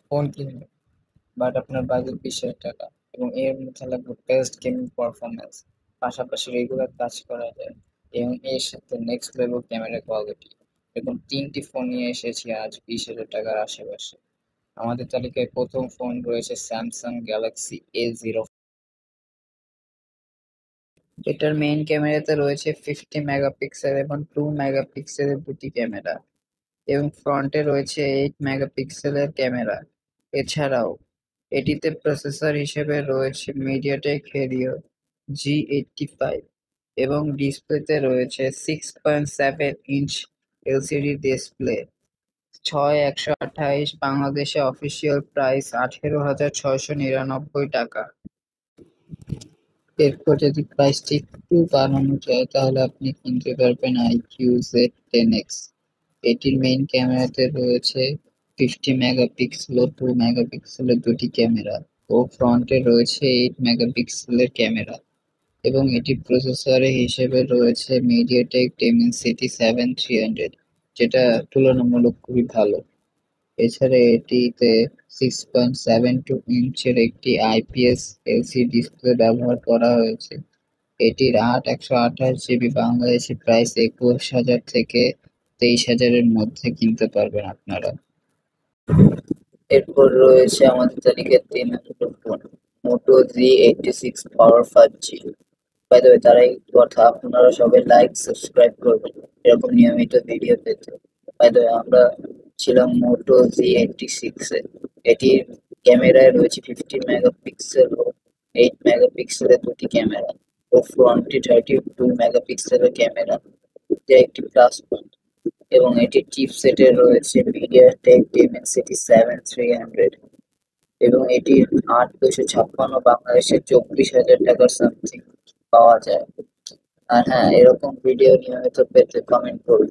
Phone কিনবেন, but আপনার budget 20,000 টাকা, এবং এর মধ্যে লাগবে বেস্ট গেমিং পারফরমেন্স, পাশাপাশি রেগুলার কাজ করা যায়, এবং এর সাথে নেক্সট লেভেল ক্যামেরা কোয়ালিটি। এরকম তিনটি ফোন নিয়ে এসেছি আজ 20,000 টাকার আশেপাশে। আমাদের তালিকায় প্রথম ফোন রয়েছে স্যামসাং গ্যালাক্সি A0। এটার মেইন ক্যামেরাতে রয়েছে 50 মেগাপিক্সেল এবং 2 মেগাপিক্সেলের দুটি ক্যামেরা, এবং ফ্রন্টে রয়েছে 8 মেগাপিক্সেলের ক্যামেরা। এছাড়াও এটিতে প্রসেসর হিসেবে রয়েছে মিডিয়াটেক হেলিও G85, এবং ডিসপ্লেতে রয়েছে 6.7 ইঞ্চ এলসিডি ডিসপ্লে। 6128 বাংলাদেশে অফিসিয়াল প্রাইস 18,699 টাকা। এরপর যদি প্রাইসটি একটু বাড়ানো যায় তাহলে আপনি কিনতে পারবেন IQ-Z10X। এটির মেইন ক্যামেরাতে রয়েছে 50 মেগাপিক্সেল ও 2 মেগাপিক্সেলের দুটি ক্যামেরা, ও ফ্রন্টে রয়েছে 8 মেগাপিক্সেলের ক্যামেরা, এবং এটি প্রসেসরে হিসেবে রয়েছে মিডিয়াটেক Dimensity 7300, যেটা তুলনামূলক খুবই ভালো। এছাড়া এটিতে 6.72 ইঞ্চের একটি IPS এলসিডি ডিসপ্লে ব্যবহার করা হয়েছে। এটির 128 জিবি বাংলাদেশি প্রাইস 21,000 থেকে 23,000-এর মধ্যে কিনতে পারবেন আপনারা। এরপর রয়েছে আমাদের তালিকায় 3 নম্বর phone, Moto Z86 power 5G। By the way, তার এই কথা, আপনারা সবাই লাইক সাবস্ক্রাইব করবেন এরকম নিয়মিত ভিডিও পেতে। বাই দ্য ওয়ে, আমরা ছিলাম মোটো Z86 এ। এটির ক্যামেরায় রয়েছে 50 মেগাপিক্সেল ও 8 মেগাপিক্সেলের দুটি ক্যামেরা, ও ফ্রন্টে 32 মেগাপিক্সেলের ক্যামেরা, যা একটি প্লাস পয়েন্ট। এবং এটির চিপসেটে রয়েছে মিডিয়াটেক Dimensity 7300, এবং এটির 8,256 বাংলাদেশে 24,000 টাকার সামথিং পাওয়া যায়। আর হ্যাঁ, এরকম ভিডিও নিয়মিত পেতে কমেন্ট করুন।